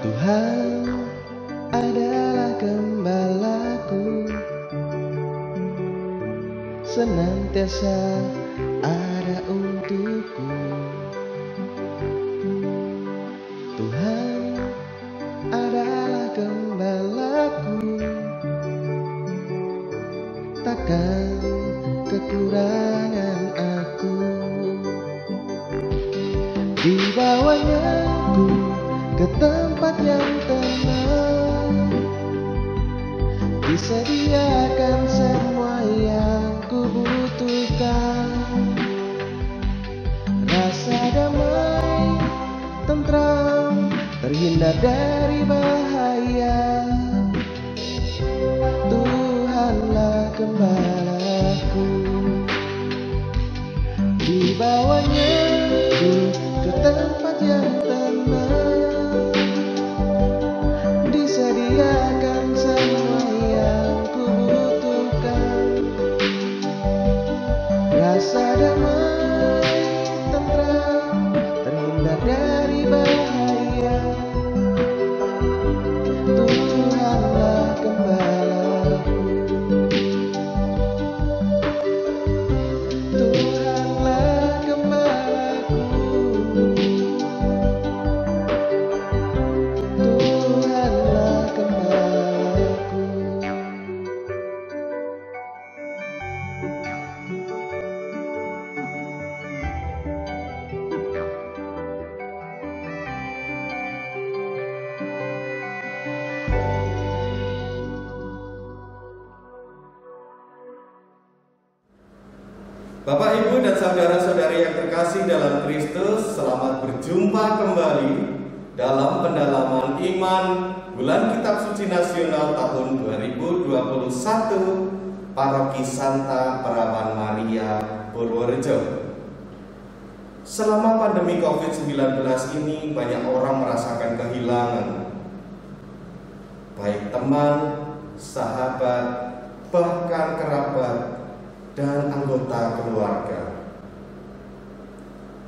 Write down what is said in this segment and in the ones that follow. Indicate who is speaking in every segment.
Speaker 1: Tuhan adalah gembalaku, senantiasa ada untukku. Tuhan adalah gembalaku, takkan kekurangan aku. Dibawanya ku ke tempat yang tenang, disediakan semua yang ku butuhkan. Rasa damai, tentram, terhindar dari bahaya. Tuhanlah gembalaku, dibawanya ku ke tempat yang tenang, disediakan semua yang ku butuhkan. Rasa damai, tentram, terhindar dari bahaya. Tuhanlah gembalaku, Tuhanlah gembalaku, Tuhanlah gembalaku.
Speaker 2: Bapak, Ibu, dan saudara-saudari yang terkasih dalam Kristus, selamat berjumpa kembali dalam pendalaman iman Bulan Kitab Suci Nasional tahun 2021 Paroki Santa Perawan Maria, Purworejo. Selama pandemi COVID-19 ini, banyak orang merasakan kehilangan, baik teman, sahabat, bahkan kerabat, dan anggota keluarga.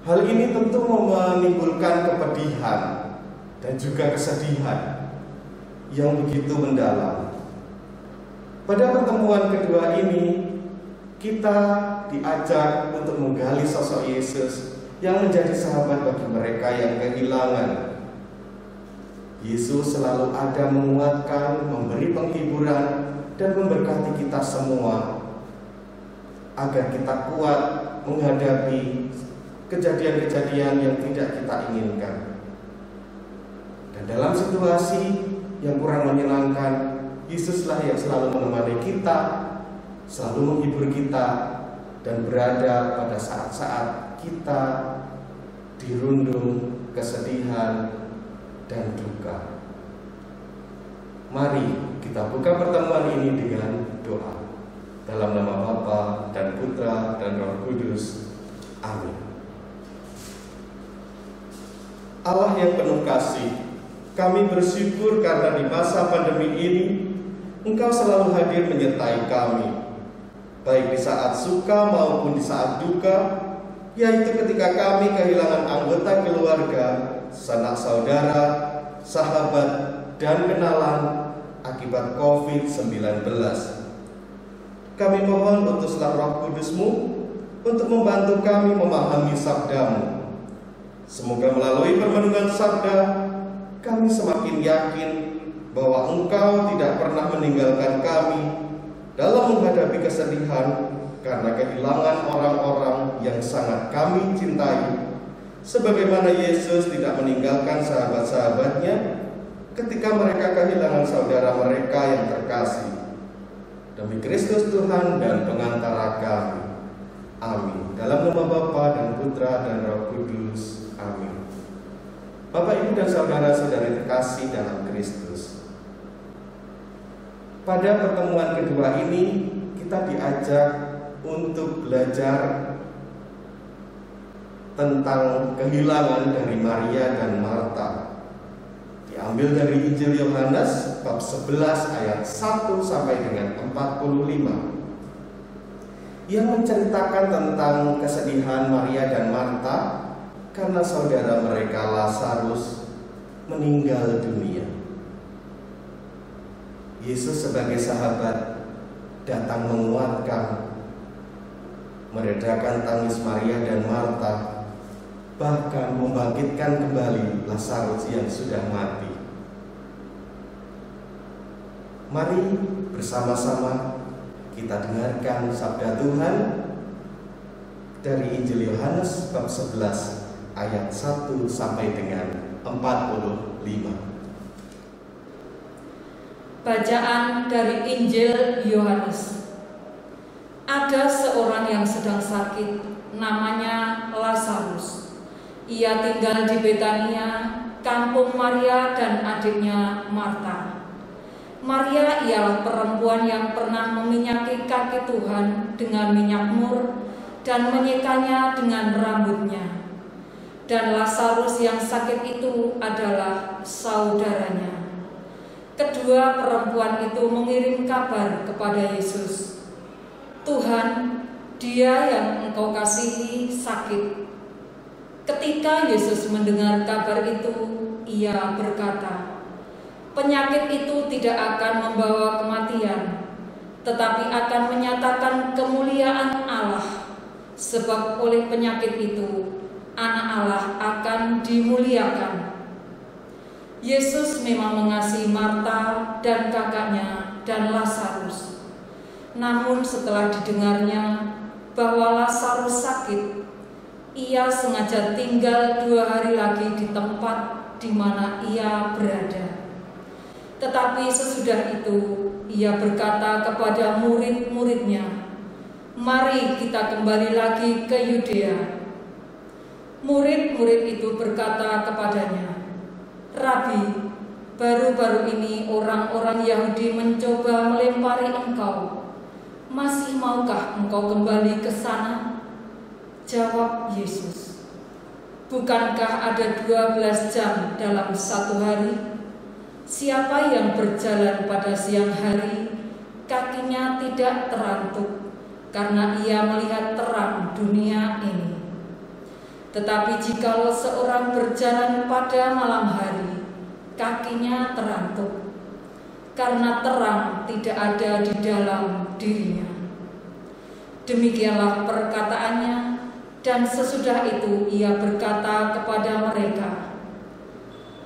Speaker 2: Hal ini tentu menimbulkan kepedihan dan juga kesedihan yang begitu mendalam. Pada pertemuan kedua ini, kita diajak untuk menggali sosok Yesus yang menjadi sahabat bagi mereka yang kehilangan. Yesus selalu ada menguatkan, memberi penghiburan, dan memberkati kita semua agar kita kuat menghadapi kejadian-kejadian yang tidak kita inginkan. Dan dalam situasi yang kurang menyenangkan, Yesuslah yang selalu menemani kita, selalu menghibur kita, dan berada pada saat-saat kita dirundung kesedihan dan duka. Mari kita buka pertemuan ini dengan doa. Dalam nama Bapa dan Putra dan Roh Kudus. Amin. Allah yang penuh kasih, kami bersyukur karena di masa pandemi ini Engkau selalu hadir menyertai kami, baik di saat suka maupun di saat duka, yaitu ketika kami kehilangan anggota keluarga, sanak saudara, sahabat, dan kenalan akibat COVID-19. Kami mohon utuslah Roh Kudus-Mu untuk membantu kami memahami sabda-Mu. Semoga melalui permenungan sabda, kami semakin yakin bahwa Engkau tidak pernah meninggalkan kami dalam menghadapi kesedihan karena kehilangan orang-orang yang sangat kami cintai, sebagaimana Yesus tidak meninggalkan sahabat-sahabatnya ketika mereka kehilangan saudara mereka yang terkasih. Demi Kristus Tuhan dan pengantara kami. Amin. Dalam nama Bapa dan Putra dan Roh Kudus. Amin. Bapak, Ibu, dan saudara-saudari terkasih dalam Kristus, pada pertemuan kedua ini kita diajak untuk belajar tentang kehilangan dari Maria dan Marta. Diambil dari Injil Yohanes bab 11 ayat 1 sampai dengan 45, yang menceritakan tentang kesedihan Maria dan Marta karena saudara mereka Lazarus meninggal dunia. Yesus sebagai sahabat datang menguatkan, meredakan tangis Maria dan Marta, bahkan membangkitkan kembali Lazarus yang sudah mati. Mari bersama-sama kita dengarkan sabda Tuhan dari Injil Yohanes bab 11 ayat 1 sampai dengan 45.
Speaker 3: Bacaan dari Injil Yohanes. Ada seorang yang sedang sakit, namanya Lazarus. Ia tinggal di Betania, kampung Maria dan adiknya Marta. Maria ialah perempuan yang pernah meminyaki kaki Tuhan dengan minyak mur dan menyekanya dengan rambutnya. Dan Lazarus yang sakit itu adalah saudaranya. Kedua perempuan itu mengirim kabar kepada Yesus, "Tuhan, dia yang Engkau kasihi sakit." Ketika Yesus mendengar kabar itu, ia berkata, "Penyakit itu tidak akan membawa kematian, tetapi akan menyatakan kemuliaan Allah, sebab oleh penyakit itu Anak Allah akan dimuliakan." Yesus memang mengasihi Marta dan kakaknya dan Lazarus. Namun setelah didengarnya bahwa Lazarus sakit, ia sengaja tinggal 2 hari lagi di tempat di mana ia berada. Tetapi sesudah itu ia berkata kepada murid-muridnya, "Mari kita kembali lagi ke Yudea." Murid-murid itu berkata kepadanya, "Rabi, baru-baru ini orang-orang Yahudi mencoba melempari Engkau. Masih maukah Engkau kembali ke sana?" Jawab Yesus, "Bukankah ada 12 jam dalam satu hari? Siapa yang berjalan pada siang hari, kakinya tidak terantuk, karena ia melihat terang dunia ini. Tetapi jikalau seorang berjalan pada malam hari, kakinya terantuk, karena terang tidak ada di dalam dirinya." Demikianlah perkataannya, dan sesudah itu ia berkata kepada mereka,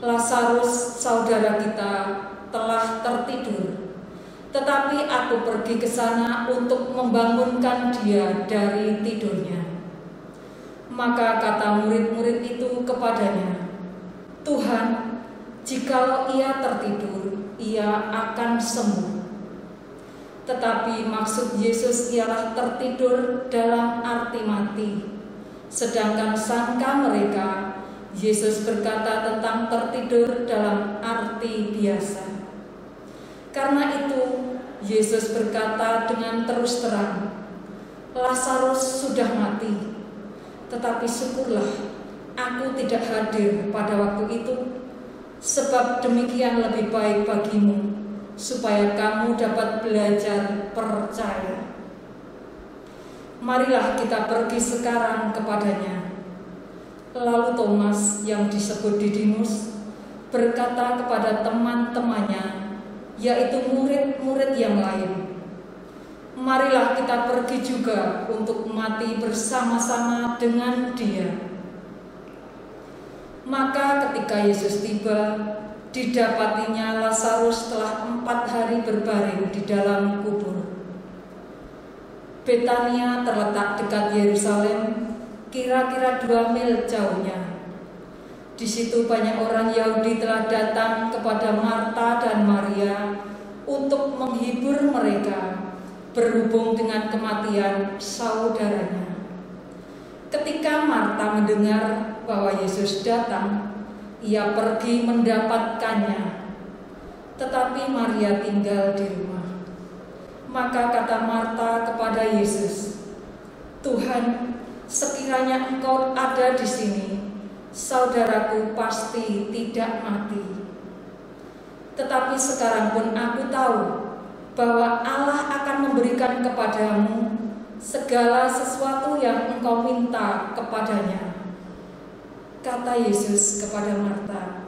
Speaker 3: "Lazarus, saudara kita, telah tertidur, tetapi aku pergi ke sana untuk membangunkan dia dari tidurnya." Maka kata murid-murid itu kepadanya, "Tuhan, jikalau ia tertidur, ia akan sembuh." Tetapi maksud Yesus ialah tertidur dalam arti mati. Sedangkan sangka mereka, Yesus berkata tentang tertidur dalam arti biasa. Karena itu, Yesus berkata dengan terus terang, "Lazarus sudah mati. Tetapi syukurlah aku tidak hadir pada waktu itu, sebab demikian lebih baik bagimu, supaya kamu dapat belajar percaya." Marilah kita pergi sekarang kepadanya. Lalu Thomas yang disebut Didimus berkata kepada teman-temannya, yaitu murid-murid yang lain, "Marilah kita pergi juga untuk mati bersama-sama dengan dia." Maka ketika Yesus tiba, didapatinya Lazarus telah 4 hari berbaring di dalam kubur. Betania terletak dekat Yerusalem, kira-kira 2 mil jauhnya. Di situ banyak orang Yahudi telah datang kepada Marta dan Maria untuk menghibur mereka berhubung dengan kematian saudaranya. Ketika Marta mendengar bahwa Yesus datang, ia pergi mendapatkannya. Tetapi Maria tinggal di rumah. Maka kata Marta kepada Yesus, "Tuhan, sekiranya Engkau ada di sini, saudaraku pasti tidak mati. Tetapi sekarang pun aku tahu bahwa Allah akan memberikan kepadamu segala sesuatu yang engkau minta kepadanya." Kata Yesus kepada Marta,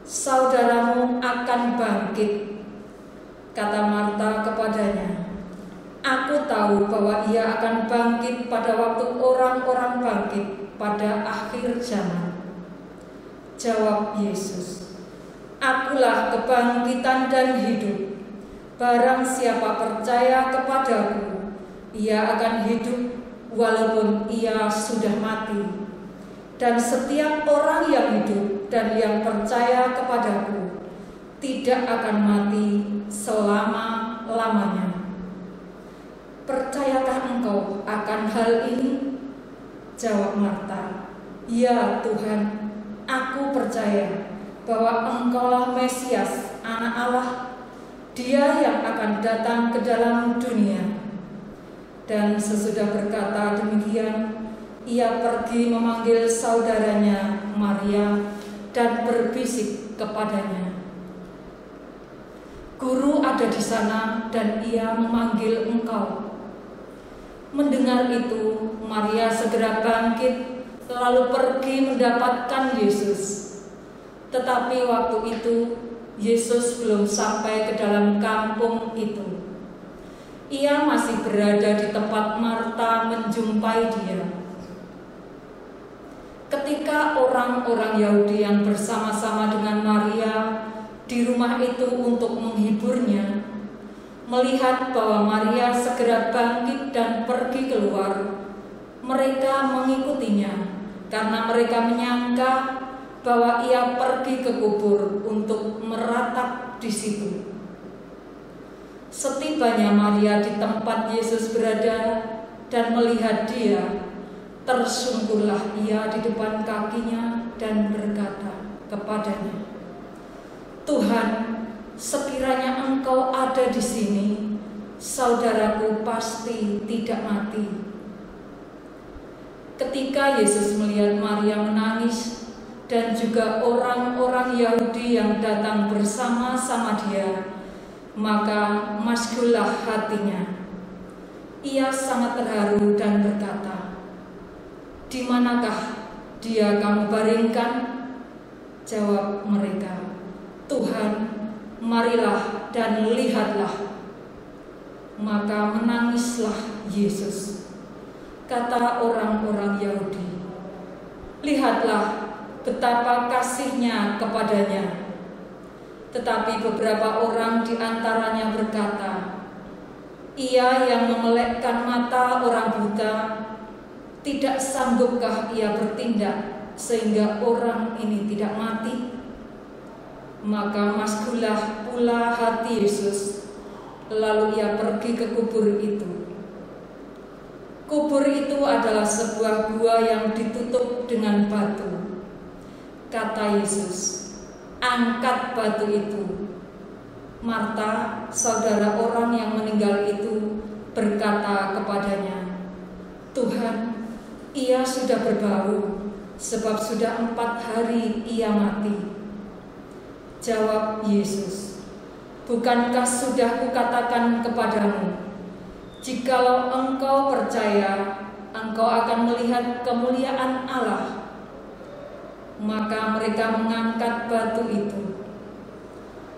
Speaker 3: "Saudaramu akan bangkit," kata Marta kepadanya. "Aku tahu bahwa ia akan bangkit pada waktu orang-orang bangkit pada akhir zaman." Jawab Yesus, "Akulah kebangkitan dan hidup. Barang siapa percaya kepadaku, ia akan hidup walaupun ia sudah mati. Dan setiap orang yang hidup dan yang percaya kepadaku tidak akan mati selama-lamanya." "Percayakah engkau akan hal ini?" Jawab Marta, "Ya Tuhan, aku percaya bahwa Engkaulah Mesias, Anak Allah, Dia yang akan datang ke dalam dunia." Dan sesudah berkata demikian, ia pergi memanggil saudaranya Maria dan berbisik kepadanya, "Guru ada di sana dan ia memanggil engkau." Mendengar itu, Maria segera bangkit lalu pergi mendapatkan Yesus. Tetapi waktu itu Yesus belum sampai ke dalam kampung itu. Ia masih berada di tempat Marta menjumpai dia. Ketika orang-orang Yahudi yang bersama-sama dengan Maria di rumah itu untuk menghiburnya, melihat bahwa Maria segera bangkit dan pergi keluar, mereka mengikutinya karena mereka menyangka bahwa ia pergi ke kubur untuk meratap di situ. Setibanya Maria di tempat Yesus berada dan melihat dia, tersungkurlah ia di depan kakinya dan berkata kepadanya, "Tuhan, sekiranya engkau ada di sini, saudaraku pasti tidak mati." Ketika Yesus melihat Maria menangis dan juga orang-orang Yahudi yang datang bersama-sama dia, maka maskullah hatinya. Ia sangat terharu dan berkata, "Di manakah dia kamu baringkan?" Jawab mereka, "Tuhan, marilah dan lihatlah." Maka menangislah Yesus. Kata orang-orang Yahudi, "Lihatlah betapa kasihnya kepadanya." Tetapi beberapa orang di antaranya berkata, "Ia yang memelekkan mata orang buta, tidak sanggupkah ia bertindak sehingga orang ini tidak mati?" Maka maskullah pula hati Yesus, lalu ia pergi ke kubur itu. Kubur itu adalah sebuah gua yang ditutup dengan batu. Kata Yesus, "Angkat batu itu." Marta, saudara orang yang meninggal itu, berkata kepadanya, "Tuhan, ia sudah berbau, sebab sudah 4 hari ia mati." Jawab Yesus, "Bukankah sudah kukatakan kepadamu, jikalau engkau percaya, engkau akan melihat kemuliaan Allah?" Maka mereka mengangkat batu itu.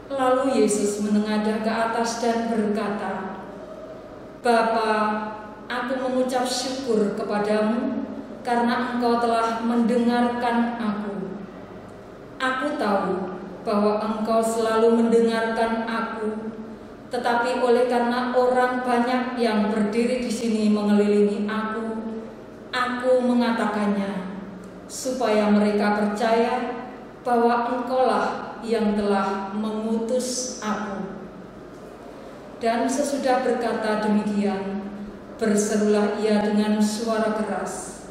Speaker 3: Lalu Yesus menengadah ke atas dan berkata, "Bapa, aku mengucap syukur kepadamu karena engkau telah mendengarkan aku. Aku tahu bahwa engkau selalu mendengarkan aku, tetapi oleh karena orang banyak yang berdiri di sini mengelilingi aku mengatakannya, supaya mereka percaya bahwa engkaulah yang telah mengutus aku." Dan sesudah berkata demikian, berserulah ia dengan suara keras,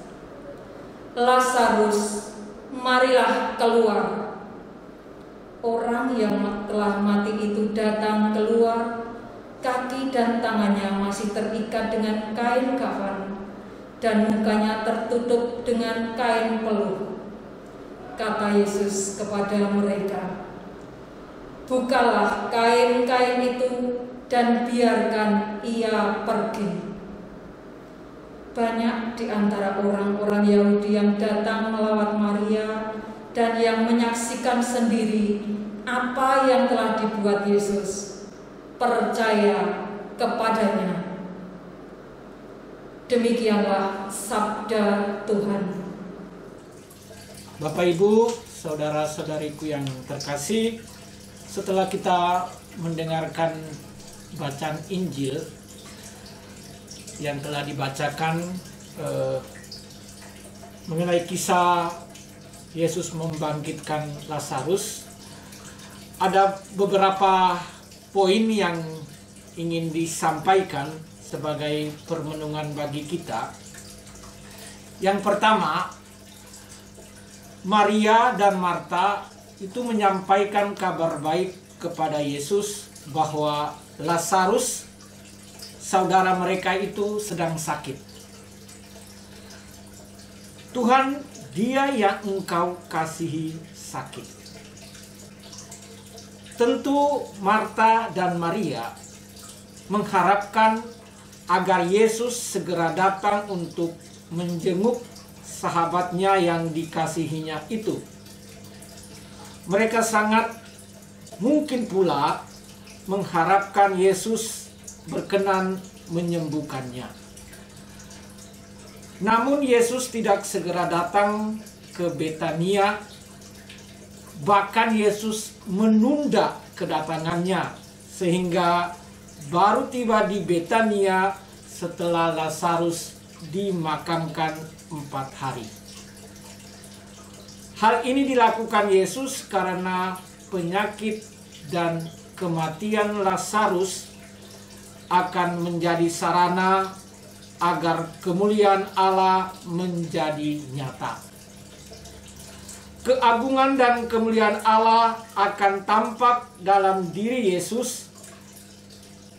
Speaker 3: "Lazarus, marilah keluar." Orang yang telah mati itu datang keluar, kaki dan tangannya masih terikat dengan kain kafan, dan mukanya tertutup dengan kain peluh. Kata Yesus kepada mereka, "Bukalah kain-kain itu dan biarkan ia pergi." Banyak di antara orang-orang Yahudi yang datang melawat Maria dan yang menyaksikan sendiri apa yang telah dibuat Yesus, percaya kepadanya. Demikianlah sabda Tuhan.
Speaker 4: Bapak Ibu, saudara-saudariku yang terkasih, setelah kita mendengarkan bacaan Injil yang telah dibacakan mengenai kisah Yesus membangkitkan Lazarus, ada beberapa poin yang ingin disampaikan sebagai permenungan bagi kita. Yang pertama, Maria dan Marta itu menyampaikan kabar baik kepada Yesus bahwa Lazarus, saudara mereka itu, sedang sakit. Tuhan, Dia yang Engkau kasihi sakit. Tentu Marta dan Maria mengharapkan agar Yesus segera datang untuk menjenguk sahabatnya yang dikasihinya itu. Mereka sangat mungkin pula mengharapkan Yesus berkenan menyembuhkannya. Namun Yesus tidak segera datang ke Betania. Bahkan Yesus menunda kedatangannya sehingga baru tiba di Betania setelah Lazarus dimakamkan 4 hari. Hal ini dilakukan Yesus karena penyakit dan kematian Lazarus akan menjadi sarana agar kemuliaan Allah menjadi nyata. Keagungan dan kemuliaan Allah akan tampak dalam diri Yesus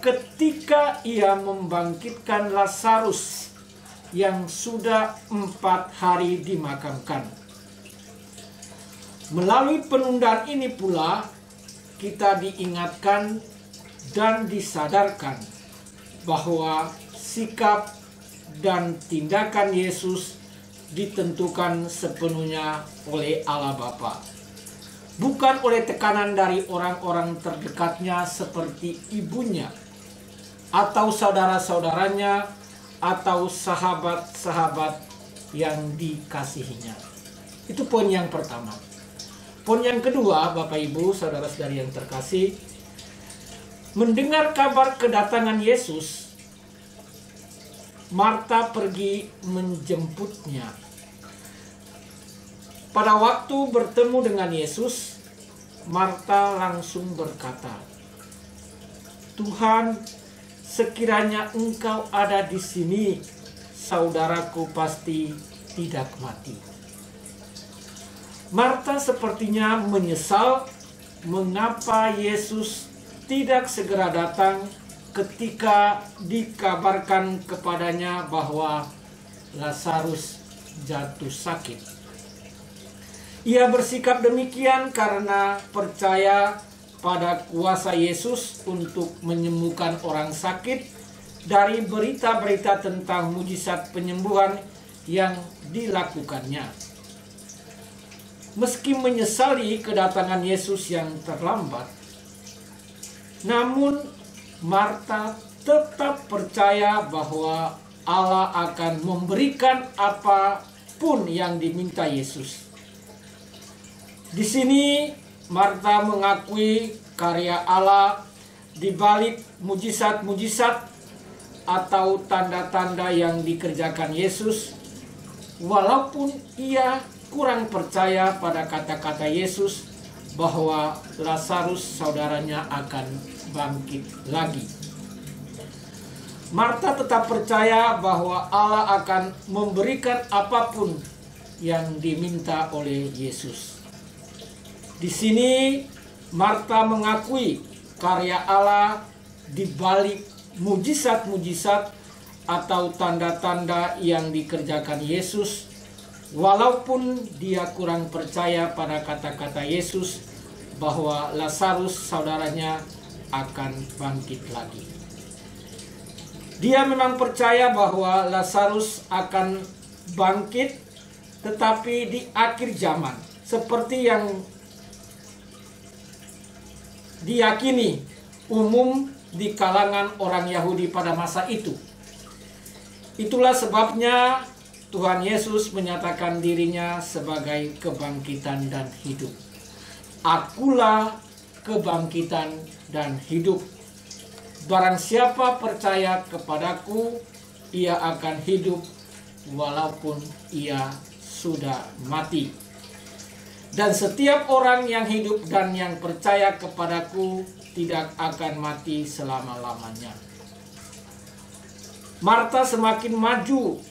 Speaker 4: ketika Ia membangkitkan Lazarus yang sudah 4 hari dimakamkan. Melalui penundaan ini pula kita diingatkan dan disadarkan bahwa sikap dan tindakan Yesus ditentukan sepenuhnya oleh Allah Bapa, bukan oleh tekanan dari orang-orang terdekatnya seperti ibunya atau saudara-saudaranya atau sahabat-sahabat yang dikasihinya. Itu poin yang pertama. Poin yang kedua, Bapak Ibu, saudara-saudari yang terkasih, mendengar kabar kedatangan Yesus, Marta pergi menjemputnya. Pada waktu bertemu dengan Yesus, Marta langsung berkata, "Tuhan, sekiranya Engkau ada di sini, saudaraku pasti tidak mati." Marta sepertinya menyesal mengapa Yesus tidak segera datang ketika dikabarkan kepadanya bahwa Lazarus jatuh sakit. Ia bersikap demikian karena percaya pada kuasa Yesus untuk menyembuhkan orang sakit dari berita-berita tentang mujizat penyembuhan yang dilakukannya. Meski menyesali kedatangan Yesus yang terlambat, namun Marta tetap percaya bahwa Allah akan memberikan apapun yang diminta Yesus. Di sini Marta mengakui karya Allah di balik mujizat-mujizat atau tanda-tanda yang dikerjakan Yesus, walaupun ia kurang percaya pada kata-kata Yesus bahwa Lazarus saudaranya akan bangkit lagi. Marta tetap percaya bahwa Allah akan memberikan apapun yang diminta oleh Yesus. Di sini Marta mengakui karya Allah di balik mujizat-mujizat atau tanda-tanda yang dikerjakan Yesus, walaupun dia kurang percaya pada kata-kata Yesus bahwa Lazarus saudaranya akan bangkit lagi. Dia memang percaya bahwa Lazarus akan bangkit, tetapi di akhir zaman, seperti yang diyakini umum di kalangan orang Yahudi pada masa itu. Itulah sebabnya Tuhan Yesus menyatakan dirinya sebagai kebangkitan dan hidup. Akulah kebangkitan dan hidup. Barang siapa percaya kepadaku, ia akan hidup walaupun ia sudah mati. Dan setiap orang yang hidup dan yang percaya kepadaku tidak akan mati selama-lamanya. Marta semakin maju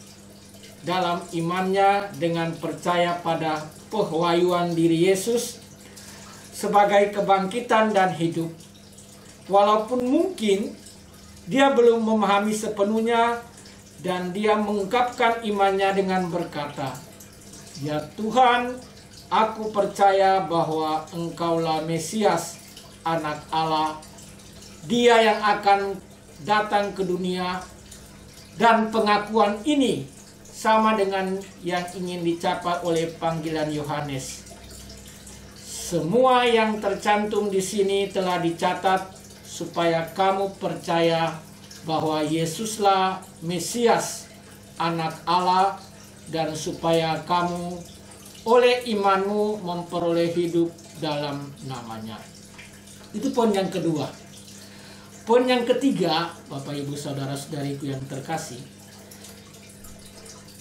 Speaker 4: dalam imannya dengan percaya pada pewahyuan diri Yesus sebagai kebangkitan dan hidup. Walaupun mungkin dia belum memahami sepenuhnya, dan dia mengungkapkan imannya dengan berkata, "Ya Tuhan, aku percaya bahwa Engkaulah Mesias, Anak Allah, Dia yang akan datang ke dunia." Dan pengakuan ini sama dengan yang ingin dicapai oleh panggilan Yohanes. Semua yang tercantum di sini telah dicatat supaya kamu percaya bahwa Yesuslah Mesias, Anak Allah, dan supaya kamu oleh imanmu memperoleh hidup dalam namanya. Itu poin yang kedua. Poin yang ketiga, Bapak Ibu Saudara-saudariku yang terkasih,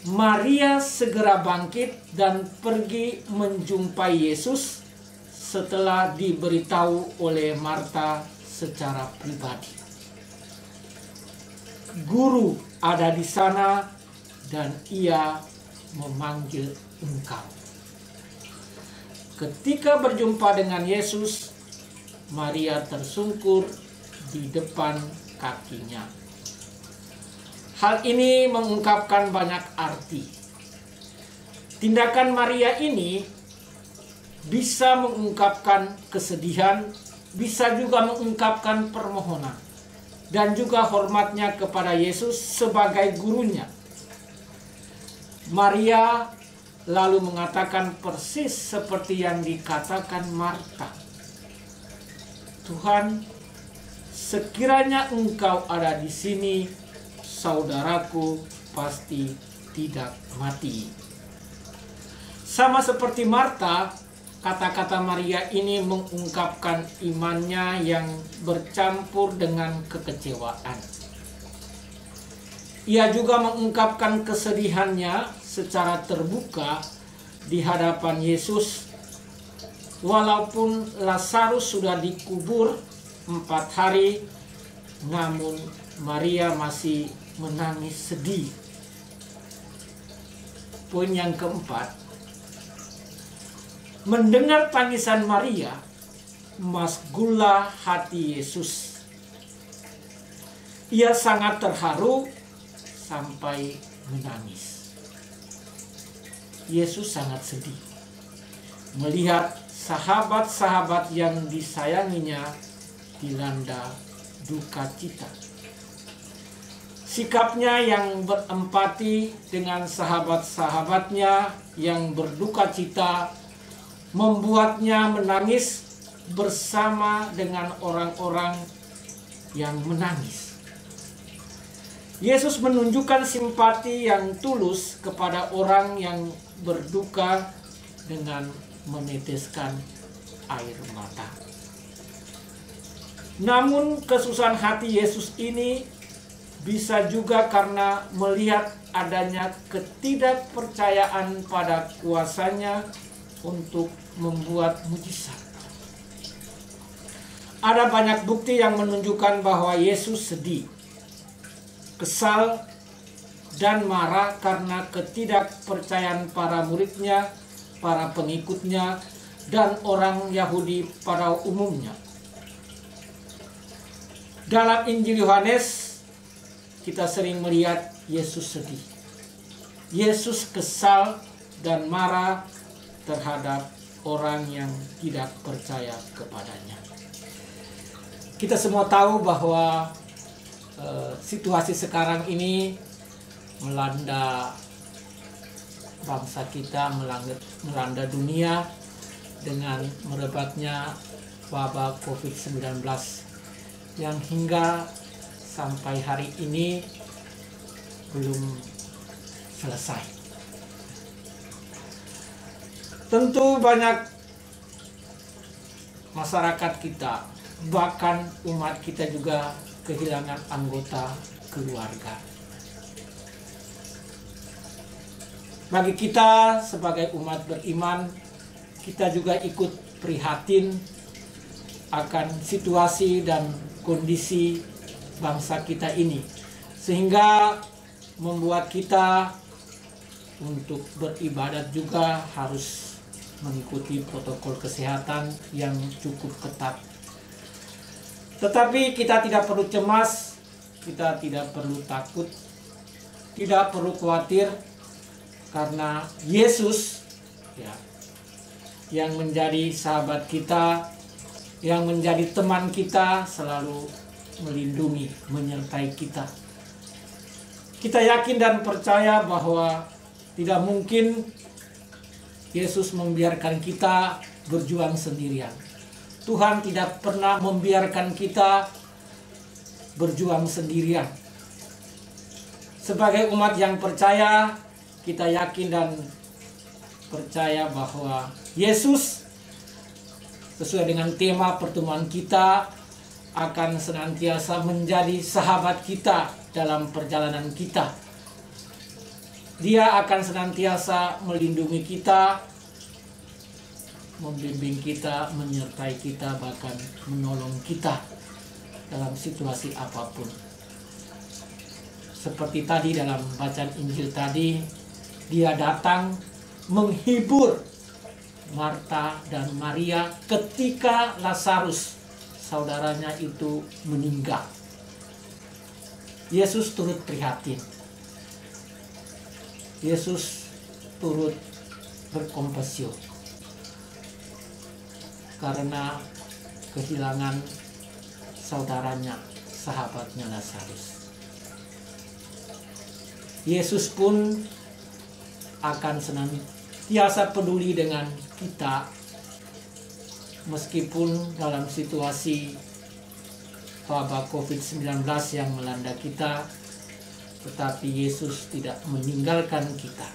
Speaker 4: Maria segera bangkit dan pergi menjumpai Yesus setelah diberitahu oleh Marta secara pribadi. Guru ada di sana dan ia memanggil engkau. Ketika berjumpa dengan Yesus, Maria tersungkur di depan kakinya. Hal ini mengungkapkan banyak arti. Tindakan Maria ini bisa mengungkapkan kesedihan, bisa juga mengungkapkan permohonan, dan juga hormatnya kepada Yesus sebagai gurunya. Maria lalu mengatakan persis seperti yang dikatakan Marta. "Tuhan, sekiranya Engkau ada di sini, saudaraku pasti tidak mati." Sama seperti Marta, kata-kata Maria ini mengungkapkan imannya yang bercampur dengan kekecewaan. Ia juga mengungkapkan kesedihannya secara terbuka di hadapan Yesus. Walaupun Lazarus sudah dikubur 4 hari, namun Maria masih menangis sedih. Poin yang keempat, mendengar tangisan Maria, masgullah hati Yesus. Ia sangat terharu sampai menangis. Yesus sangat sedih melihat sahabat-sahabat yang disayanginya dilanda duka cita. Sikapnya yang berempati dengan sahabat-sahabatnya yang berduka cita membuatnya menangis bersama dengan orang-orang yang menangis. Yesus menunjukkan simpati yang tulus kepada orang yang berduka dengan meneteskan air mata. Namun kesusahan hati Yesus ini bisa juga karena melihat adanya ketidakpercayaan pada kuasanya untuk membuat mujizat. Ada banyak bukti yang menunjukkan bahwa Yesus sedih, kesal, dan marah karena ketidakpercayaan para muridnya, para pengikutnya, dan orang Yahudi pada umumnya. Dalam Injil Yohanes, kita sering melihat Yesus sedih. Yesus kesal dan marah terhadap orang yang tidak percaya kepadanya. Kita semua tahu bahwa situasi sekarang ini melanda bangsa kita, melanda dunia, dengan merebaknya wabah COVID-19 yang hingga sampai hari ini belum selesai. Tentu banyak masyarakat kita, bahkan umat kita juga kehilangan anggota keluarga. Bagi kita sebagai umat beriman, kita juga ikut prihatin akan situasi dan kondisi bangsa kita ini, sehingga membuat kita untuk beribadat juga harus mengikuti protokol kesehatan yang cukup ketat. Tetapi kita tidak perlu cemas, kita tidak perlu takut, tidak perlu khawatir, karena Yesus yang menjadi sahabat kita, yang menjadi teman kita, selalu melindungi, menyertai kita. Kita yakin dan percaya bahwa tidak mungkin Yesus membiarkan kita berjuang sendirian. Tuhan tidak pernah membiarkan kita berjuang sendirian. Sebagai umat yang percaya, kita yakin dan percaya bahwa Yesus, sesuai dengan tema pertemuan kita, akan senantiasa menjadi sahabat kita dalam perjalanan kita. Dia akan senantiasa melindungi kita, membimbing kita, menyertai kita, bahkan menolong kita dalam situasi apapun. Seperti tadi dalam bacaan Injil tadi, Dia datang menghibur Marta dan Maria ketika Lazarus, saudaranya itu, meninggal. Yesus turut prihatin. Yesus turut berkompasio karena kehilangan saudaranya, sahabatnya Lazarus. Yesus pun akan senantiasa peduli dengan kita, meskipun dalam situasi wabah COVID-19 yang melanda kita, tetapi Yesus tidak meninggalkan kita.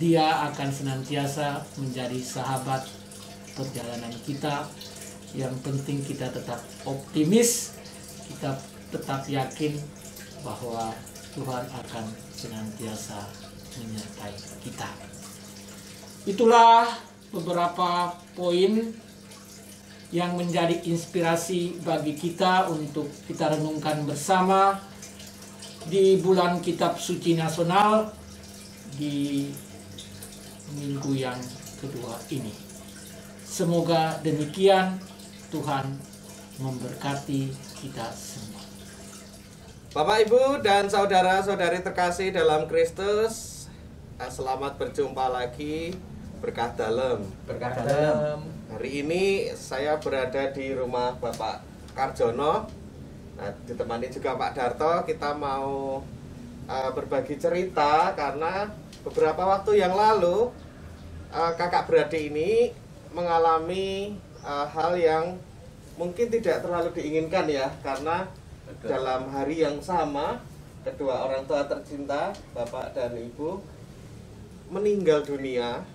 Speaker 4: Dia akan senantiasa menjadi sahabat perjalanan kita. Yang penting kita tetap optimis, kita tetap yakin bahwa Tuhan akan senantiasa menyertai kita. Itulah beberapa poin yang menjadi inspirasi bagi kita untuk kita renungkan bersama di bulan Kitab Suci Nasional di minggu yang kedua ini. Semoga demikian, Tuhan memberkati kita semua.
Speaker 2: Bapak, Ibu, dan saudara-saudari terkasih dalam Kristus, selamat berjumpa lagi. Berkah dalam.
Speaker 1: Berkah dalam.
Speaker 2: Hari ini saya berada di rumah Bapak Karjono. Nah, ditemani juga Pak Darto. Kita mau berbagi cerita karena beberapa waktu yang lalu kakak beradik ini mengalami hal yang mungkin tidak terlalu diinginkan ya, karena dalam hari yang sama kedua orang tua tercinta, Bapak dan Ibu, meninggal dunia,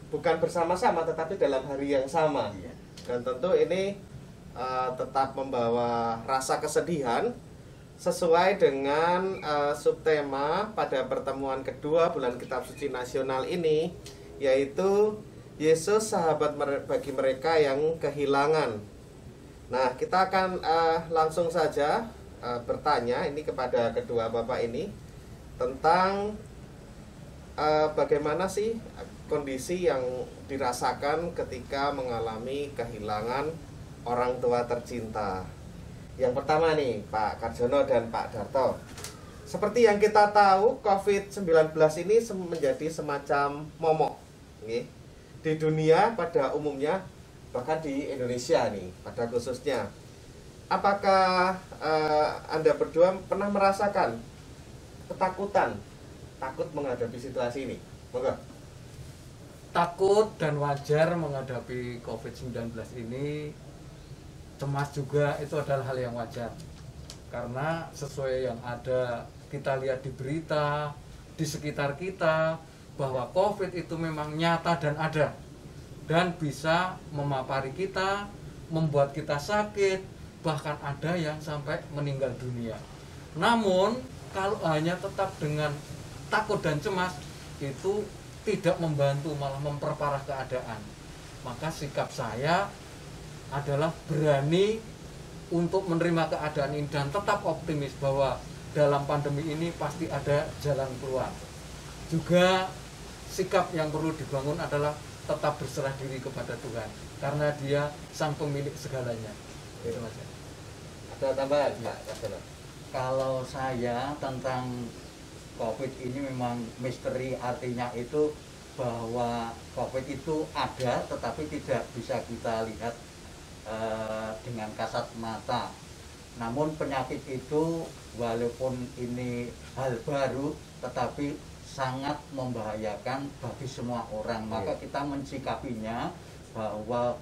Speaker 2: bukan bersama-sama tetapi dalam hari yang sama. Dan tentu ini tetap membawa rasa kesedihan sesuai dengan subtema pada pertemuan kedua bulan Kitab Suci Nasional ini, yaitu Yesus sahabat bagi mereka yang kehilangan. Nah, kita akan langsung saja bertanya ini kepada kedua Bapak ini tentang bagaimana sih kondisi yang dirasakan ketika mengalami kehilangan orang tua tercinta. Yang pertama nih, Pak Karjono dan Pak Darto. Seperti yang kita tahu, COVID-19 ini menjadi semacam momok di dunia pada umumnya, bahkan di Indonesia nih pada khususnya. Apakah Anda berdua pernah merasakan ketakutan, takut menghadapi situasi ini? Monggo.
Speaker 5: takut dan wajar menghadapi COVID-19 ini. Cemas juga itu adalah hal yang wajar. Karena sesuai yang ada kita lihat di berita, di sekitar kita, bahwa COVID itu memang nyata dan ada. Dan bisa memapari kita, membuat kita sakit, bahkan ada yang sampai meninggal dunia. Namun, kalau hanya tetap dengan takut dan cemas, itu tidak membantu, malah memperparah keadaan. Maka sikap saya adalah berani untuk menerima keadaan ini dan tetap optimis bahwa dalam pandemi ini pasti ada jalan keluar. Juga sikap yang perlu dibangun adalah tetap berserah diri kepada Tuhan, karena Dia sang pemilik segalanya. Itu aja.
Speaker 6: Ada tambahan, Pak Kasino? Kalau saya tentang COVID ini memang misteri, artinya itu bahwa COVID itu ada tetapi tidak bisa kita lihat dengan kasat mata. Namun penyakit itu walaupun ini hal baru tetapi sangat membahayakan bagi semua orang. Maka kita mensikapinya bahwa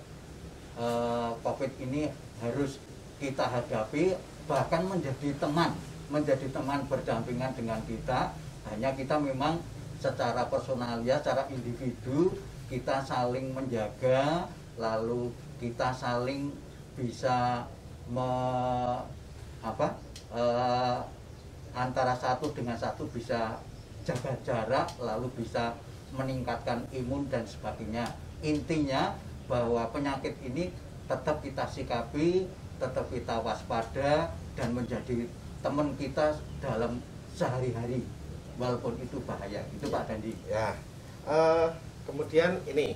Speaker 6: COVID ini harus kita hadapi, bahkan menjadi teman berdampingan dengan kita. Hanya kita memang secara personal ya, secara individu kita saling menjaga, lalu kita saling bisa antara satu dengan satu bisa jaga jarak, lalu bisa meningkatkan imun dan sebagainya. Intinya bahwa penyakit ini tetap kita sikapi, tetap kita waspada dan menjadi teman kita dalam sehari-hari walaupun itu bahaya. Itu Pak Dandi.
Speaker 2: Ya. Kemudian ini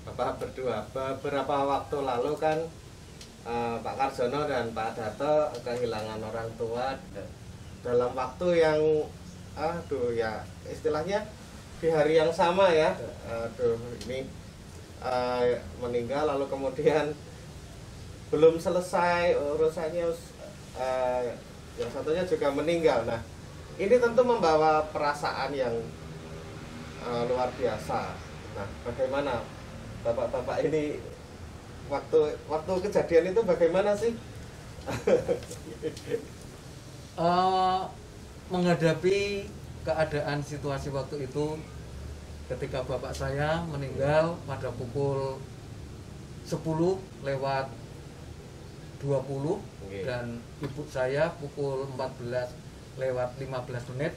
Speaker 2: Bapak berdua, beberapa waktu lalu kan Pak Karjono dan Pak Darto kehilangan orang tua dalam waktu yang ya istilahnya di hari yang sama ya. Ini meninggal, lalu kemudian belum selesai urusannya, yang satunya juga meninggal. Nah, ini tentu membawa perasaan yang luar biasa. Nah, bagaimana Bapak-bapak ini waktu kejadian itu bagaimana sih?
Speaker 5: Menghadapi keadaan situasi waktu itu, ketika bapak saya meninggal pada pukul 10:20 dan ibu saya pukul 14:15.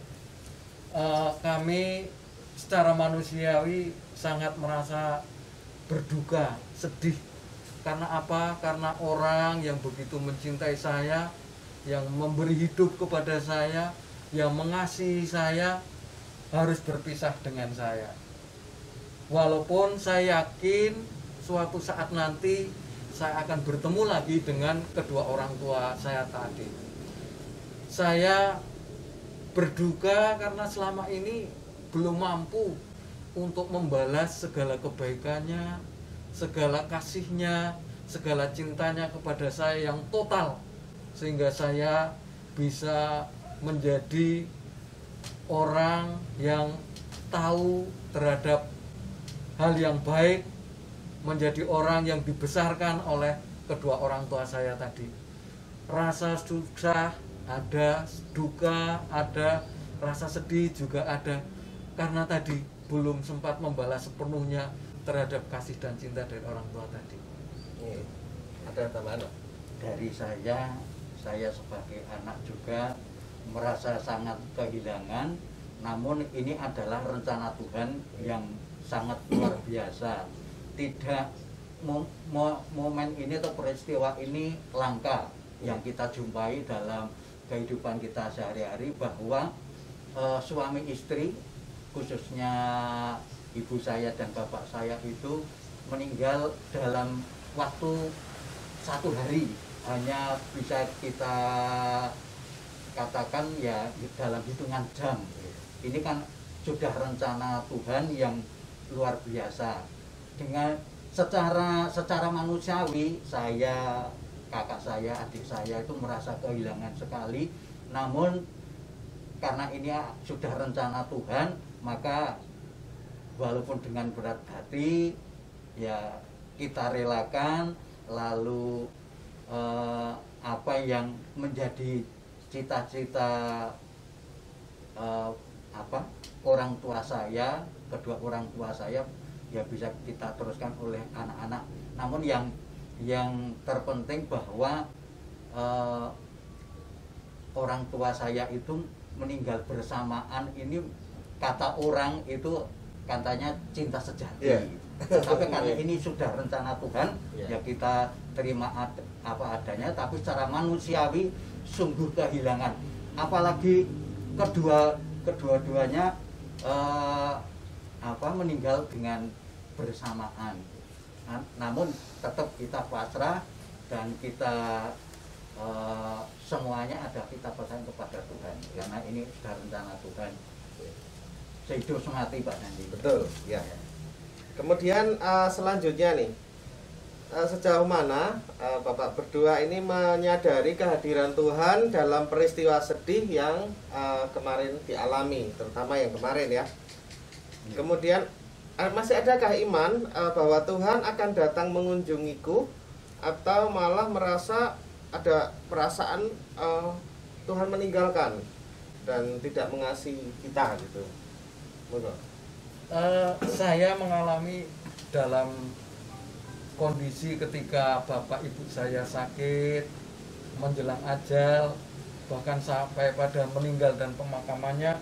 Speaker 5: Kami secara manusiawi sangat merasa berduka, sedih. Karena apa? Karena orang yang begitu mencintai saya, yang memberi hidup kepada saya, yang mengasihi saya, harus berpisah dengan saya. Walaupun saya yakin suatu saat nanti saya akan bertemu lagi dengan kedua orang tua saya tadi. Saya berduka karena selama ini belum mampu untuk membalas segala kebaikannya, segala kasihnya, segala cintanya kepada saya yang total, sehingga saya bisa menjadi orang yang tahu terhadap hal yang baik, menjadi orang yang dibesarkan oleh kedua orang tua saya tadi. Rasa susah ada, duka ada, rasa sedih juga ada, karena tadi belum sempat membalas sepenuhnya terhadap kasih dan cinta dari orang tua tadi.
Speaker 2: Ada tambahan?
Speaker 6: Dari saya sebagai anak juga merasa sangat kehilangan. Namun ini adalah rencana Tuhan yang sangat luar biasa. Tidak momen ini atau peristiwa ini langka yang kita jumpai dalam kehidupan kita sehari-hari, bahwa suami istri, khususnya ibu saya dan bapak saya itu meninggal dalam waktu 1 hari. Hanya bisa kita katakan ya dalam hitungan jam. Ini kan sudah rencana Tuhan yang luar biasa. Dengan secara manusiawi, saya, kakak saya, adik saya itu merasa kehilangan sekali. Namun karena ini sudah rencana Tuhan, maka walaupun dengan berat hati ya kita relakan, lalu apa yang menjadi cita-cita orang tua saya, kedua orang tua saya ya bisa kita teruskan oleh anak-anak. Namun yang terpenting bahwa orang tua saya itu meninggal bersamaan, ini kata orang itu katanya cinta sejati. Tapi karena ini sudah rencana Tuhan, ya kita terima apa adanya. Tapi secara manusiawi sungguh kehilangan. Apalagi kedua-duanya meninggal dengan bersamaan. Namun tetap kita pasrah dan kita semuanya ada kita pasrah kepada Tuhan, karena ini sudah rencana Tuhan. Sehidup semati Pak Nandi.
Speaker 2: Betul, ya. Kemudian selanjutnya nih, sejauh mana Bapak berdua ini menyadari kehadiran Tuhan dalam peristiwa sedih yang kemarin dialami, terutama yang kemarin ya. Kemudian masih adakah iman bahwa Tuhan akan datang mengunjungiku, atau malah merasa ada perasaan Tuhan meninggalkan dan tidak mengasihi kita gitu?
Speaker 5: Saya mengalami dalam kondisi ketika bapak ibu saya sakit menjelang ajal, bahkan sampai pada meninggal dan pemakamannya,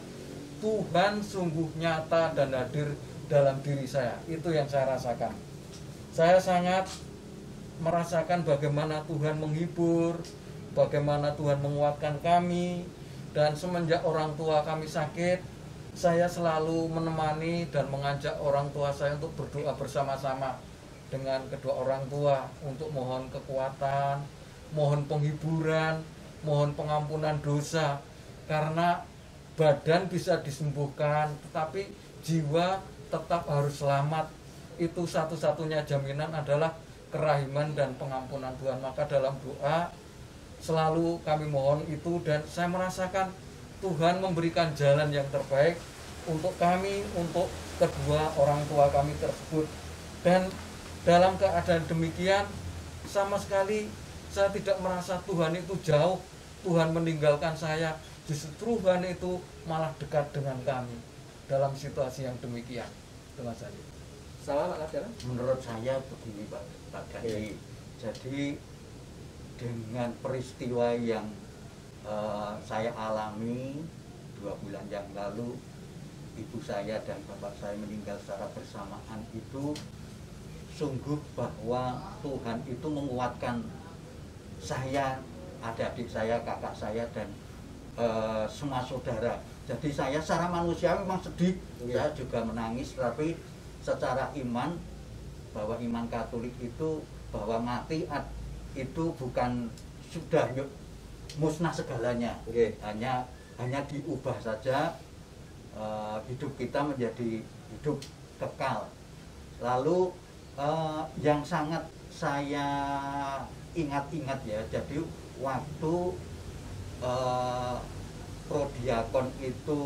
Speaker 5: Tuhan sungguh nyata dan hadir dalam diri saya. Itu yang saya rasakan. Saya sangat merasakan bagaimana Tuhan menghibur, bagaimana Tuhan menguatkan kami. Dan semenjak orang tua kami sakit, saya selalu menemani dan mengajak orang tua saya untuk berdoa bersama-sama dengan kedua orang tua untuk mohon kekuatan, mohon penghiburan, mohon pengampunan dosa. Karena badan bisa disembuhkan, tetapi jiwa tetap harus selamat. Itu satu-satunya jaminan adalah kerahiman dan pengampunan Tuhan. Maka dalam doa selalu kami mohon itu, dan saya merasakan Tuhan memberikan jalan yang terbaik untuk kami, untuk kedua orang tua kami tersebut. Dan dalam keadaan demikian, sama sekali saya tidak merasa Tuhan itu jauh, Tuhan meninggalkan saya. Justru Tuhan itu malah dekat dengan kami dalam situasi yang demikian. Itu Mas Ali.
Speaker 2: Salah Pak Kadara?
Speaker 6: Menurut saya begini Pak Gandhi. Jadi dengan peristiwa yang saya alami 2 bulan yang lalu, ibu saya dan bapak saya meninggal secara bersamaan, itu sungguh bahwa Tuhan itu menguatkan saya, adik-adik saya, kakak saya, dan semua saudara. Jadi saya secara manusia memang sedih, saya juga menangis, tapi secara iman, bahwa iman Katolik itu bahwa mati itu bukan sudah musnah segalanya, hanya diubah saja, hidup kita menjadi hidup kekal. Lalu yang sangat saya ingat-ingat ya, jadi waktu prodiakon itu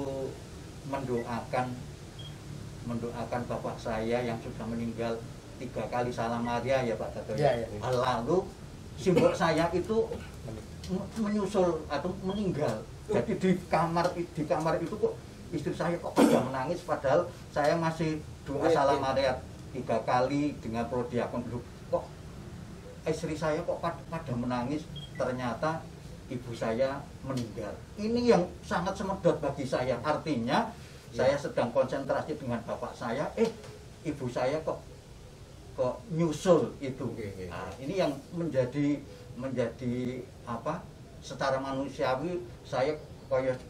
Speaker 6: mendoakan bapak saya yang sudah meninggal 3 kali salam Maria ya Pak Gatot.
Speaker 5: Ya.
Speaker 6: Lalu simbol saya itu menyusul atau meninggal. Jadi di kamar itu kok istri saya kok pada menangis, padahal saya masih doa salam Maria 3 kali dengan prodiakon. Kok istri saya kok pada menangis, ternyata ibu saya meninggal. Ini yang sangat semedot bagi saya. Artinya saya sedang konsentrasi dengan bapak saya, ibu saya kok nyusul itu. Nah, ini yang menjadi apa? Secara manusiawi saya kayak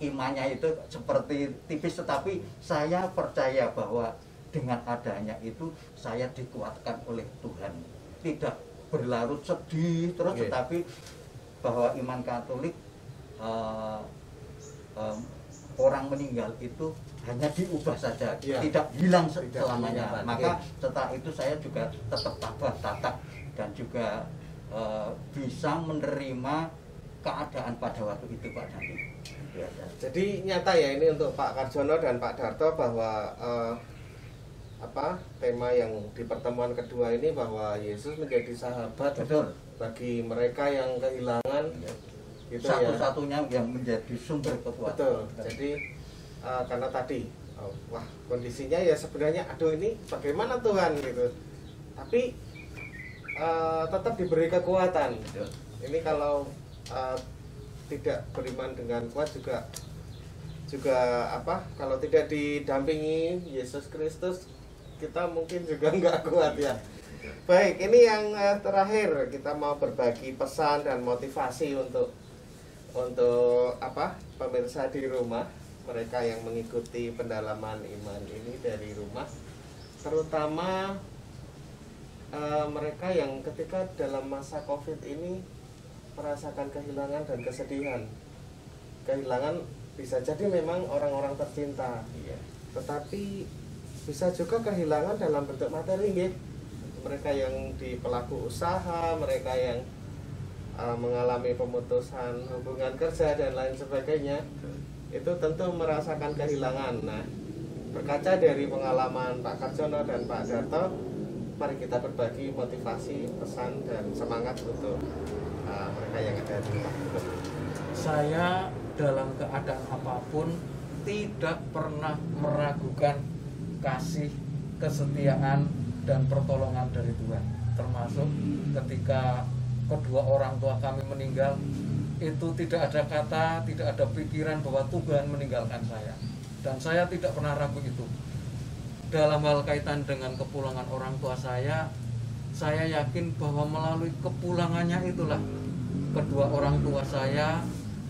Speaker 6: imannya itu seperti tipis, tetapi saya percaya bahwa dengan adanya itu saya dikuatkan oleh Tuhan. Tidak berlarut sedih terus, tetapi bahwa iman Katolik orang meninggal itu hanya diubah saja, tidak hilang selamanya. Maka setelah itu saya juga tetap tabah tatak dan juga bisa menerima keadaan pada waktu itu Pak Dani. Ya, ya.
Speaker 7: Jadi nyata ya ini untuk Pak Karjono dan Pak Darto bahwa tema yang di pertemuan kedua ini bahwa Yesus menjadi sahabat
Speaker 6: Betul.
Speaker 7: bagi mereka yang kehilangan gitu ya.
Speaker 6: Satu-satunya yang menjadi sumber kekuatan.
Speaker 7: Betul. Jadi karena tadi wah kondisinya ya sebenarnya aduh ini bagaimana Tuhan gitu. Tapi tetap diberi kekuatan.
Speaker 6: Betul.
Speaker 7: Ini kalau tidak beriman dengan kuat juga kalau tidak didampingi Yesus Kristus kita mungkin juga nggak kuat ya. Baik, ini yang terakhir kita mau berbagi pesan dan motivasi untuk pemirsa di rumah, mereka yang mengikuti pendalaman iman ini dari rumah, terutama mereka yang ketika dalam masa COVID ini merasakan kehilangan dan kesedihan. Kehilangan bisa jadi memang orang-orang tercinta, tetapi bisa juga kehilangan dalam bentuk materi, gitu. Mereka yang di pelaku usaha, mereka yang mengalami pemutusan hubungan kerja dan lain sebagainya, itu tentu merasakan kehilangan. Nah, berkaca dari pengalaman Pak Karjono dan Pak Darto, mari kita berbagi motivasi, pesan dan semangat untuk mereka yang ada di rumah.
Speaker 5: Saya dalam keadaan apapun tidak pernah meragukan kasih, kesetiaan, dan pertolongan dari Tuhan. Termasuk ketika kedua orang tua kami meninggal, itu tidak ada kata, tidak ada pikiran bahwa Tuhan meninggalkan saya. Dan saya tidak pernah ragu itu. Dalam hal kaitan dengan kepulangan orang tua saya yakin bahwa melalui kepulangannya itulah kedua orang tua saya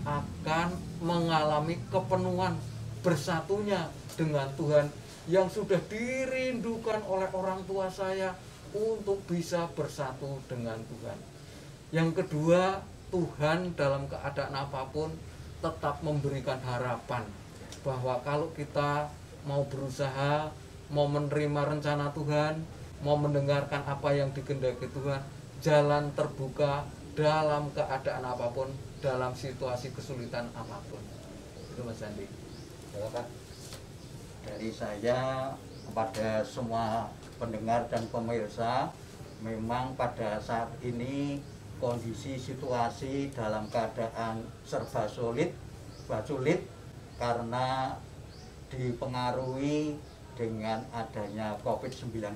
Speaker 5: akan mengalami kepenuhan bersatunya dengan Tuhan yang sudah dirindukan oleh orang tua saya untuk bisa bersatu dengan Tuhan. Yang kedua, Tuhan dalam keadaan apapun tetap memberikan harapan bahwa kalau kita mau berusaha, mau menerima rencana Tuhan, mau mendengarkan apa yang dikehendaki Tuhan, jalan terbuka dalam keadaan apapun, dalam situasi kesulitan apapun. Itu Mas Andi.
Speaker 6: Ya, Pak. Dari saya kepada semua pendengar dan pemirsa, memang pada saat ini kondisi situasi dalam keadaan serba sulit karena dipengaruhi dengan adanya COVID-19.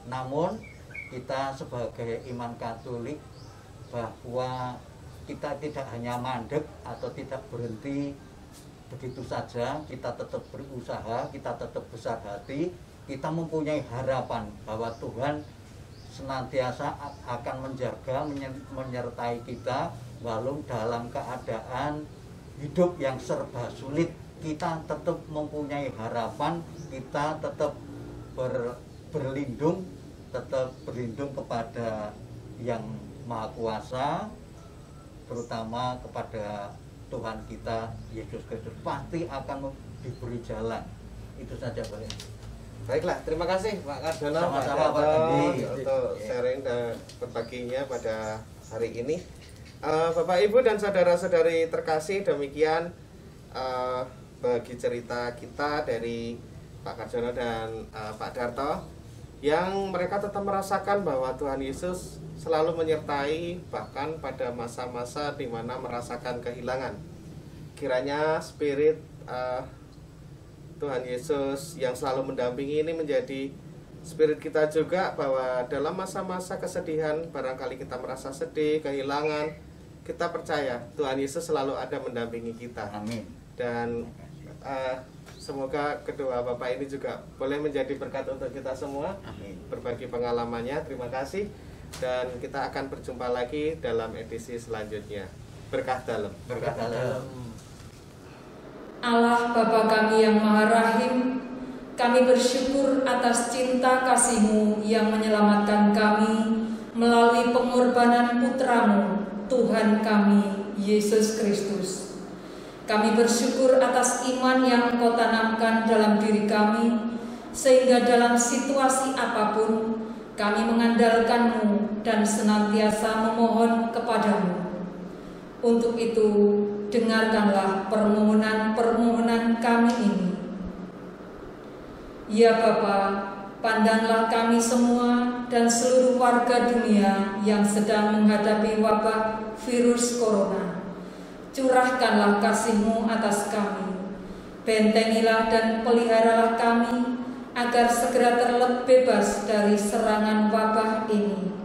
Speaker 6: Namun kita sebagai iman Katolik bahwa kita tidak hanya mandek atau tidak berhenti begitu saja, kita tetap berusaha, kita tetap besar hati, kita mempunyai harapan bahwa Tuhan senantiasa akan menjaga, menyertai kita walau dalam keadaan hidup yang serba sulit. Kita tetap mempunyai harapan, kita tetap berlindung kepada Yang Maha Kuasa, terutama kepada Tuhan kita Yesus Kristus. Pasti akan diberi jalan. Itu saja boleh.
Speaker 7: Baiklah, terima kasih Pak Karjono,
Speaker 6: Sama-sama,
Speaker 7: Pak Darto,
Speaker 6: Pak Andi.
Speaker 7: untuk sharing dan berbaginya pada hari ini. Bapak Ibu dan saudara-saudari terkasih, demikian bagi cerita kita dari Pak Karjono dan Pak Darto, yang mereka tetap merasakan bahwa Tuhan Yesus selalu menyertai bahkan pada masa-masa di mana merasakan kehilangan. Kiranya spirit Tuhan Yesus yang selalu mendampingi ini menjadi spirit kita juga, bahwa dalam masa-masa kesedihan, barangkali kita merasa sedih, kehilangan, kita percaya Tuhan Yesus selalu ada mendampingi kita.
Speaker 6: Amin.
Speaker 7: Dan semoga kedua Bapak ini juga boleh menjadi berkat untuk kita semua.
Speaker 6: Amin.
Speaker 7: Berbagi pengalamannya. Terima kasih. Dan kita akan berjumpa lagi dalam edisi selanjutnya. Berkah dalam.
Speaker 6: Berkat dalam.
Speaker 3: Allah Bapa kami yang Maha Rahim, kami bersyukur atas cinta kasih-Mu yang menyelamatkan kami melalui pengorbanan Putra-Mu, Tuhan kami, Yesus Kristus. Kami bersyukur atas iman yang Engkau tanamkan dalam diri kami, sehingga dalam situasi apapun kami mengandalkan-Mu dan senantiasa memohon kepada-Mu. Untuk itu, dengarkanlah permohonan-permohonan kami ini. Ya Bapa, pandanglah kami semua dan seluruh warga dunia yang sedang menghadapi wabah virus corona. Curahkanlah kasih-Mu atas kami. Bentengilah dan peliharalah kami agar segera terbebas dari serangan wabah ini.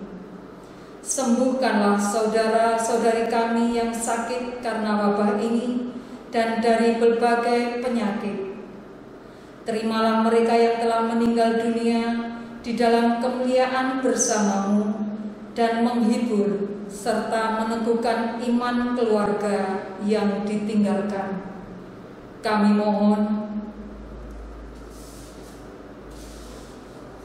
Speaker 3: Sembuhkanlah saudara-saudari kami yang sakit karena wabah ini dan dari berbagai penyakit. Terimalah mereka yang telah meninggal dunia di dalam kemuliaan bersama-Mu dan menghibur serta meneguhkan iman keluarga yang ditinggalkan. Kami mohon,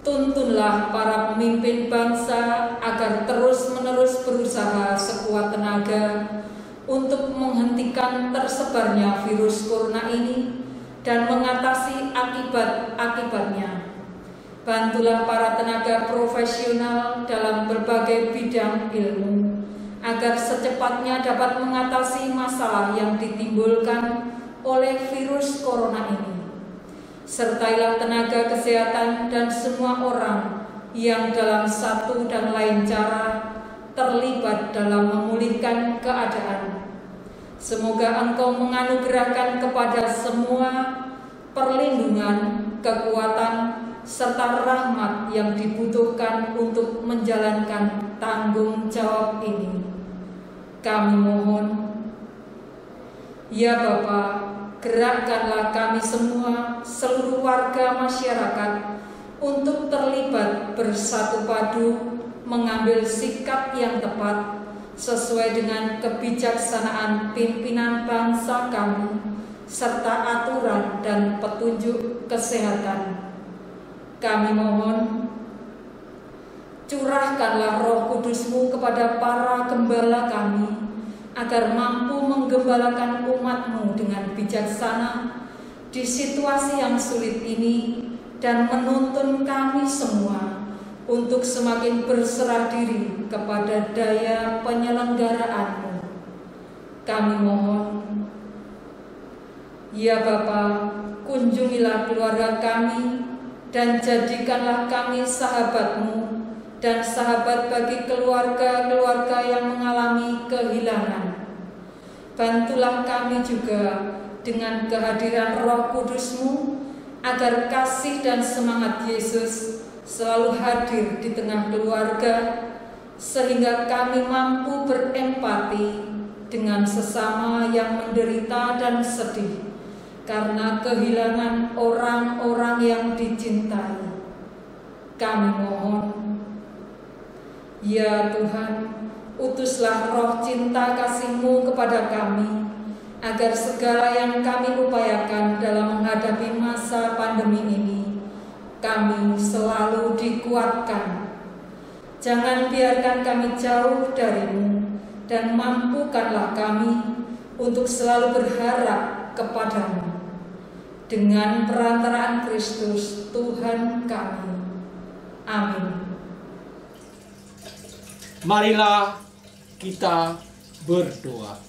Speaker 3: tuntunlah para pemimpin bangsa agar terus-menerus berusaha sekuat tenaga untuk menghentikan tersebarnya virus corona ini dan mengatasi akibat-akibatnya. Bantulah para tenaga profesional dalam berbagai bidang ilmu agar secepatnya dapat mengatasi masalah yang ditimbulkan oleh virus corona ini. Sertailah tenaga kesehatan dan semua orang yang dalam satu dan lain cara terlibat dalam memulihkan keadaan. Semoga Engkau menganugerahkan kepada semua perlindungan, kekuatan, serta rahmat yang dibutuhkan untuk menjalankan tanggung jawab ini. Kami mohon, ya Bapa, gerakkanlah kami semua, seluruh warga masyarakat, untuk terlibat bersatu padu, mengambil sikap yang tepat, sesuai dengan kebijaksanaan pimpinan bangsa kami, serta aturan dan petunjuk kesehatan. Kami mohon, curahkanlah Roh Kudus-Mu kepada para gembala kami, agar mampu menggembalakan umat-Mu dengan bijaksana di situasi yang sulit ini dan menuntun kami semua untuk semakin berserah diri kepada daya penyelenggaraanmu. Kami mohon, ya Bapa, kunjungilah keluarga kami dan jadikanlah kami sahabat-Mu dan sahabat bagi keluarga-keluarga yang mengalami kehilangan. Bantulah kami juga dengan kehadiran Roh Kudus-Mu agar kasih dan semangat Yesus selalu hadir di tengah keluarga, sehingga kami mampu berempati dengan sesama yang menderita dan sedih karena kehilangan orang-orang yang dicintai. Kami mohon, ya Tuhan, utuslah roh cinta kasih-Mu kepada kami, agar segala yang kami upayakan dalam menghadapi masa pandemi ini, kami selalu dikuatkan. Jangan biarkan kami jauh dari-Mu, dan mampukanlah kami untuk selalu berharap kepada-Mu. Dengan perantaraan Kristus Tuhan kami. Amin.
Speaker 4: Marilah kita berdoa.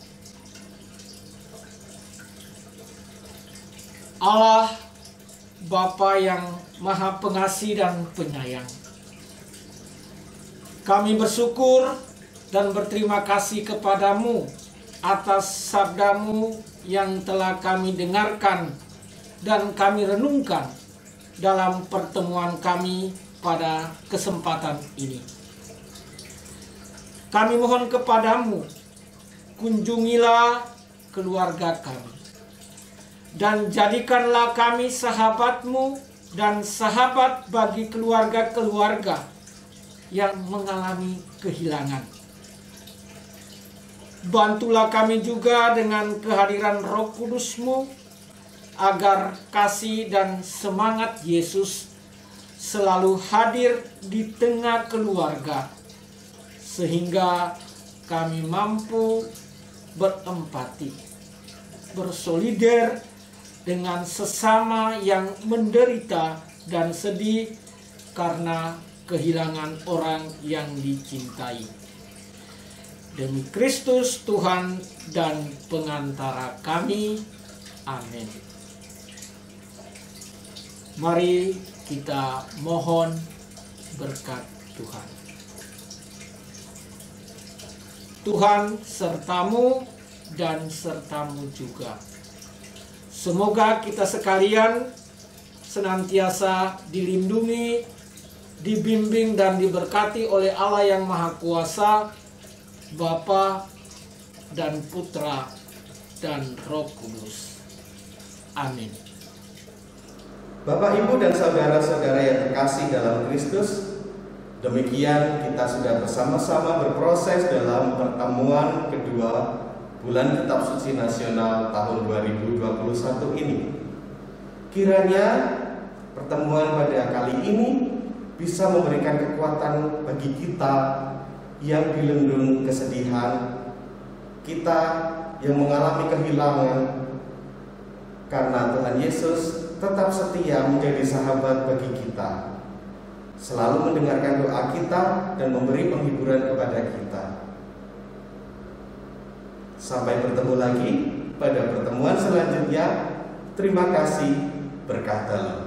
Speaker 4: Allah Bapa yang Maha Pengasih dan Penyayang, kami bersyukur dan berterima kasih kepadamu atas sabda-Mu yang telah kami dengarkan dan kami renungkan dalam pertemuan kami pada kesempatan ini. Kami mohon kepadamu, kunjungilah keluarga kami, dan jadikanlah kami sahabat-Mu dan sahabat bagi keluarga-keluarga yang mengalami kehilangan. Bantulah kami juga dengan kehadiran Roh Kudus-Mu, agar kasih dan semangat Yesus selalu hadir di tengah keluarga, sehingga kami mampu berempati, bersolider dengan sesama yang menderita dan sedih karena kehilangan orang yang dicintai. Demi Kristus Tuhan dan pengantara kami. Amin. Mari kita mohon berkat Tuhan. Tuhan sertamu dan sertamu juga. Semoga kita sekalian senantiasa dilindungi, dibimbing dan diberkati oleh Allah yang Maha Kuasa, Bapa dan Putra dan Roh Kudus. Amin.
Speaker 2: Bapak, Ibu, dan saudara-saudara yang terkasih dalam Kristus, demikian kita sudah bersama-sama berproses dalam pertemuan kedua Bulan Kitab Suci Nasional tahun 2021 ini. Kiranya pertemuan pada kali ini bisa memberikan kekuatan bagi kita yang dilundung kesedihan, kita yang mengalami kehilangan, karena Tuhan Yesus tetap setia menjadi sahabat bagi kita, selalu mendengarkan doa kita dan memberi penghiburan kepada kita. Sampai bertemu lagi pada pertemuan selanjutnya. Terima kasih, berkah dalam.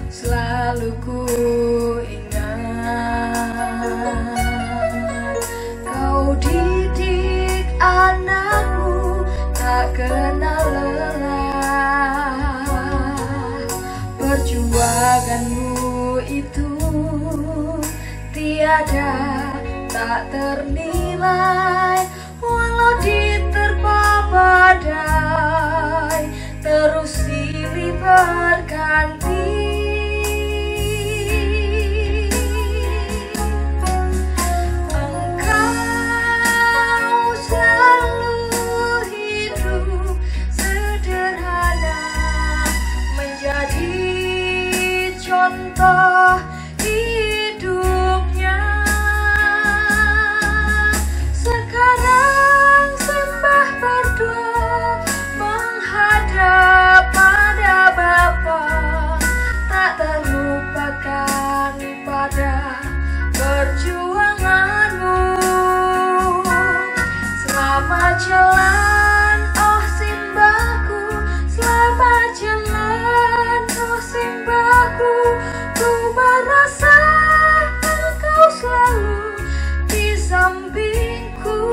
Speaker 8: Selalu ku ingat, kau didik anakmu tak kenal lelah. Perjuanganmu itu tiada tak ternilai, walau diterpa badai terus silih berganti. Contoh hidupnya. Sekarang sembah berdoa menghadap pada Bapa, tak terlupakan pada perjuanganmu. Selamat jalan, oh simbahku, selamat jalan, oh simbahku. Ku merasa engkau selalu di sampingku.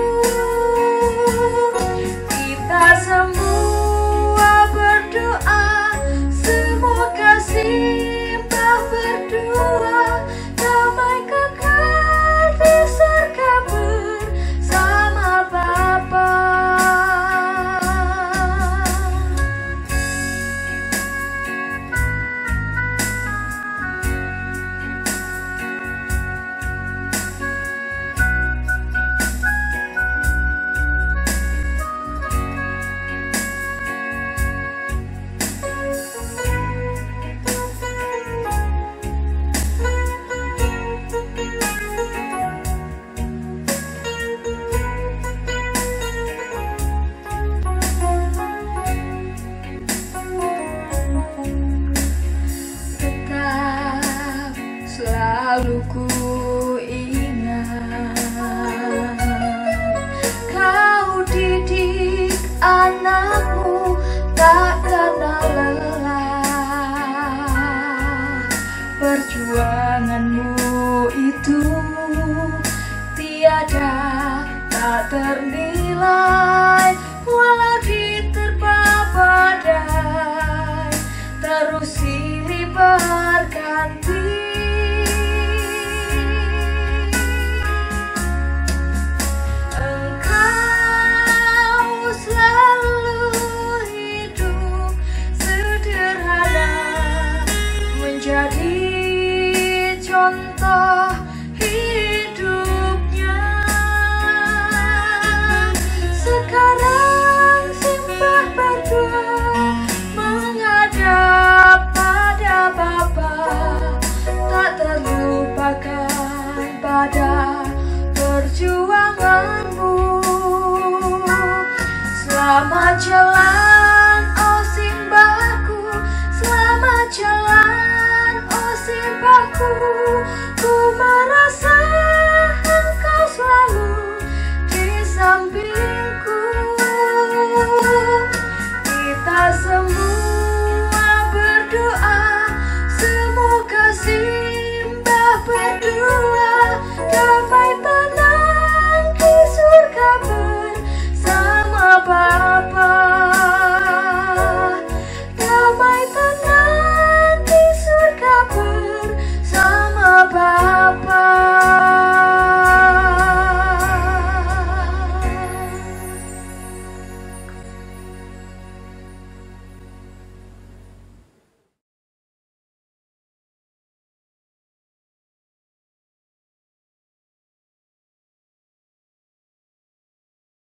Speaker 8: Kita semua berdoa, semoga simbah berdua damai kekal di surga bersama Bapa. Selalu ku ingat, kau didik anakmu tak kenal lelah. Perjuanganmu itu tiada tak ternilai, walau diterpa badai terus silih berganti. Jadi contoh hidupnya. Selamat jalan, oh simbahku. Selamat jalan, oh simbahku. Ku merasa engkau selalu di sampingku. Kita semua